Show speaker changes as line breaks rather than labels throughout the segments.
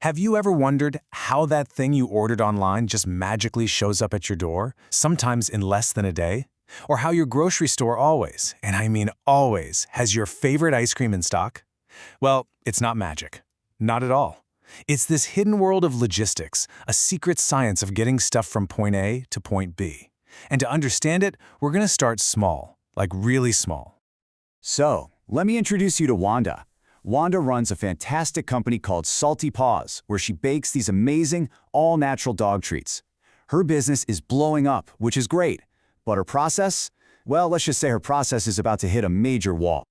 Have you ever wondered how that thing you ordered online just magically shows up at your door, sometimes in less than a day? Or how your grocery store always, and I mean always, has your favorite ice cream in stock? Well, it's not magic. Not at all. It's this hidden world of logistics, a secret science of getting stuff from point A to point B. And to understand it, we're going to start small, like really small.
So, let me introduce you to Wanda. Wanda runs a fantastic company called Salty Pawz, where she bakes these amazing, all-natural dog treats. Her business is blowing up, which is great. But her process? Well, let's just say her process is about to hit a major wall.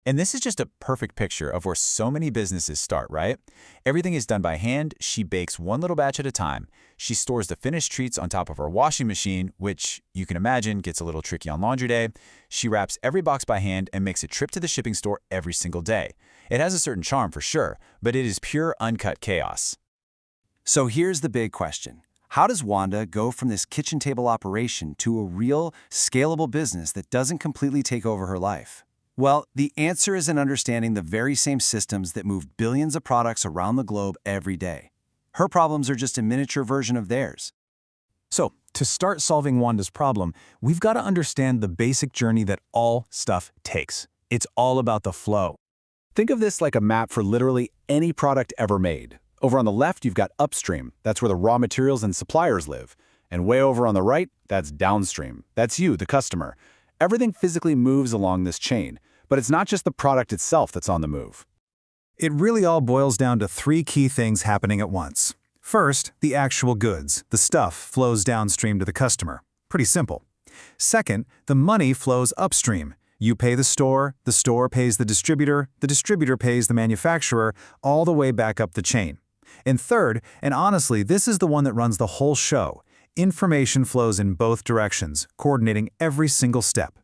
And this is just a perfect picture of where so many businesses start, right? Everything is done by hand. She bakes one little batch at a time. She stores the finished treats on top of her washing machine, which you can imagine gets a little tricky on laundry day. She wraps every box by hand and makes a trip to the shipping store every single day. It has a certain charm for sure, but it is pure uncut chaos.
So here's the big question. How does Wanda go from this kitchen table operation to a real, scalable business that doesn't completely take over her life? Well, the answer is in understanding the very same systems that move billions of products around the globe every day. Her problems are just a miniature version of theirs.
So, to start solving Wanda's problem, we've got to understand the basic journey that all stuff takes. It's all about the flow.
Think of this like a map for literally any product ever made. Over on the left, you've got upstream. That's where the raw materials and suppliers live. And way over on the right, that's downstream. That's you, the customer. Everything physically moves along this chain, but it's not just the product itself that's on the move.
It really all boils down to three key things happening at once. First, the actual goods, the stuff, flows downstream to the customer. Pretty simple. Second, the money flows upstream. You pay the store pays the distributor pays the manufacturer, all the way back up the chain. And third, and honestly, this is the one that runs the whole show, information flows in both directions, coordinating every single step.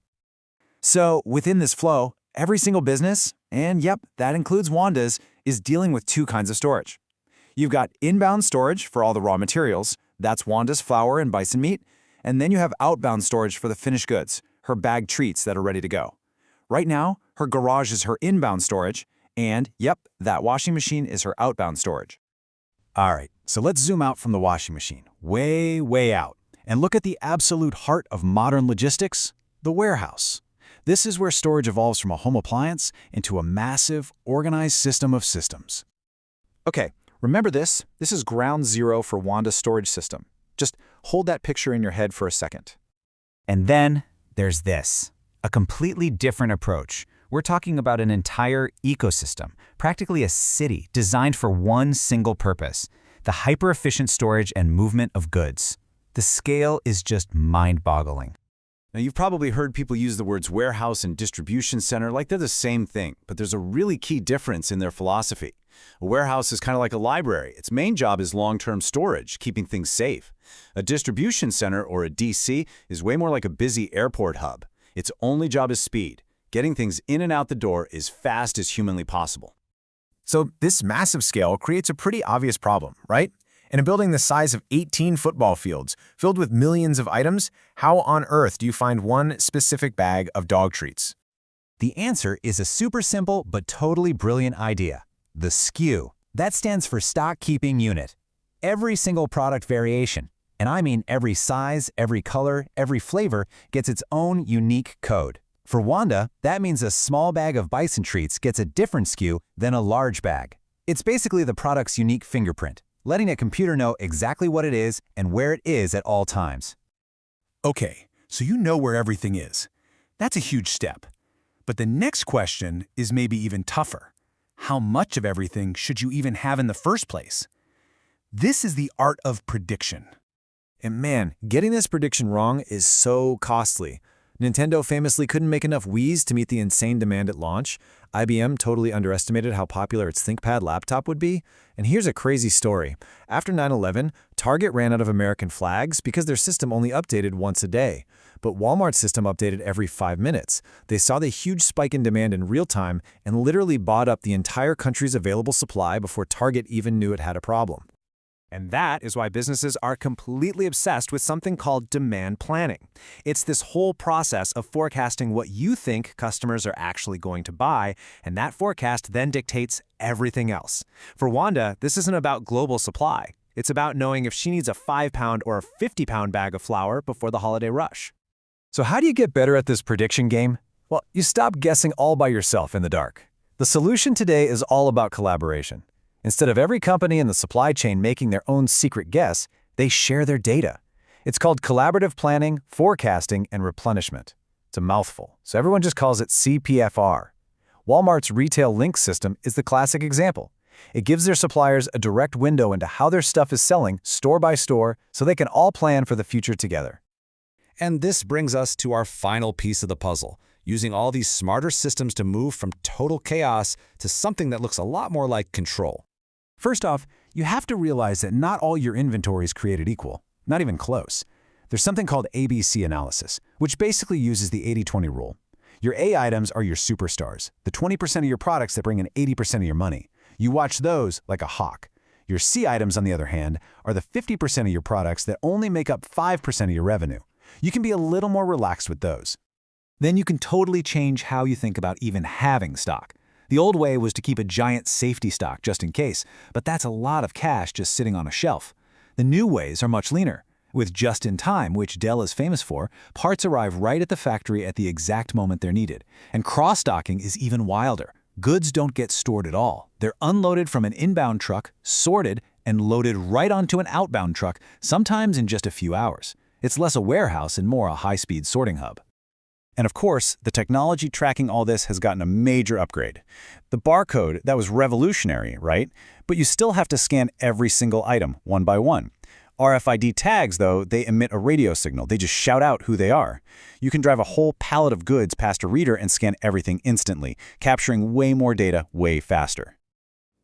So within this flow, every single business, and yep, that includes Wanda's, is dealing with two kinds of storage. You've got inbound storage for all the raw materials, that's Wanda's flour and bison meat, and then you have outbound storage for the finished goods, her bagged treats that are ready to go. Right now, her garage is her inbound storage, and yep, that washing machine is her outbound storage.
All right, so let's zoom out from the washing machine, way, way out, and look at the absolute heart of modern logistics, the warehouse. This is where storage evolves from a home appliance into a massive, organized system of systems.
Okay, remember this? This is ground zero for Wanda's storage system. Just hold that picture in your head for a second.
And then there's this, a completely different approach. We're talking about an entire ecosystem, practically a city designed for one single purpose, the hyper-efficient storage and movement of goods. The scale is just mind-boggling.
Now, you've probably heard people use the words warehouse and distribution center like they're the same thing, but there's a really key difference in their philosophy. A warehouse is kind of like a library. Its main job is long-term storage, keeping things safe. A distribution center, or a DC, is way more like a busy airport hub. Its only job is speed. Getting things in and out the door as fast as humanly possible.
So this massive scale creates a pretty obvious problem, right? In a building the size of 18 football fields, filled with millions of items, how on earth do you find one specific bag of dog treats?
The answer is a super simple but totally brilliant idea. The SKU. That stands for Stock Keeping Unit. Every single product variation, and I mean every size, every color, every flavor, gets its own unique code. For Wanda, that means a small bag of bison treats gets a different SKU than a large bag. It's basically the product's unique fingerprint, letting a computer know exactly what it is and where it is at all times.
Okay, so you know where everything is. That's a huge step. But the next question is maybe even tougher. How much of everything should you even have in the first place? This is the art of prediction.
And man, getting this prediction wrong is so costly. Nintendo famously couldn't make enough Wiis to meet the insane demand at launch. IBM totally underestimated how popular its ThinkPad laptop would be. And here's a crazy story. After 9/11, Target ran out of American flags because their system only updated once a day. But Walmart's system updated every 5 minutes. They saw the huge spike in demand in real time and literally bought up the entire country's available supply before Target even knew it had a problem.
And that is why businesses are completely obsessed with something called demand planning. It's this whole process of forecasting what you think customers are actually going to buy, and that forecast then dictates everything else. For Wanda, this isn't about global supply. It's about knowing if she needs a 5-pound or a 50-pound bag of flour before the holiday rush.
So how do you get better at this prediction game? Well, you stop guessing all by yourself in the dark. The solution today is all about collaboration. Instead of every company in the supply chain making their own secret guess, they share their data. It's called collaborative planning, forecasting, and replenishment. It's a mouthful, so everyone just calls it CPFR. Walmart's Retail Link system is the classic example. It gives their suppliers a direct window into how their stuff is selling store by store so they can all plan for the future together.
And this brings us to our final piece of the puzzle, using all these smarter systems to move from total chaos to something that looks a lot more like control.
First off, you have to realize that not all your inventory is created equal, not even close. There's something called ABC analysis, which basically uses the 80-20 rule. Your A items are your superstars, the 20% of your products that bring in 80% of your money. You watch those like a hawk. Your C items, on the other hand, are the 50% of your products that only make up 5% of your revenue. You can be a little more relaxed with those. Then you can totally change how you think about even having stock. The old way was to keep a giant safety stock just in case, but that's a lot of cash just sitting on a shelf. The new ways are much leaner. With just-in-time, which Dell is famous for, parts arrive right at the factory at the exact moment they're needed. And cross-docking is even wilder. Goods don't get stored at all. They're unloaded from an inbound truck, sorted, and loaded right onto an outbound truck, sometimes in just a few hours. It's less a warehouse and more a high-speed sorting hub. And of course, the technology tracking all this has gotten a major upgrade. The barcode, that was revolutionary, right? But you still have to scan every single item, one by one. RFID tags, though, they emit a radio signal. They just shout out who they are. You can drive a whole pallet of goods past a reader and scan everything instantly, capturing way more data way faster.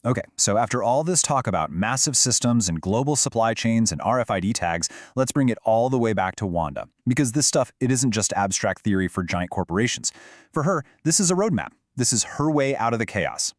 Okay, so after all this talk about massive systems and global supply chains and RFID tags, let's bring it all the way back to Wanda. Because this stuff, it isn't just abstract theory for giant corporations. For her, this is a roadmap. This is her way out of the chaos.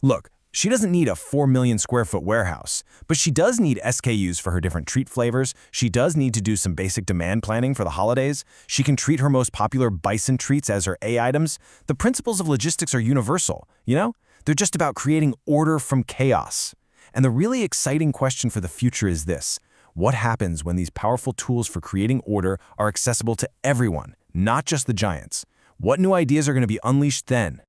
Look, she doesn't need a 4 million square foot warehouse, but she does need SKUs for her different treat flavors. She does need to do some basic demand planning for the holidays. She can treat her most popular bison treats as her A items. The principles of logistics are universal, you know? They're just about creating order from chaos. And the really exciting question for the future is this: what happens when these powerful tools for creating order are accessible to everyone, not just the giants? What new ideas are going to be unleashed then?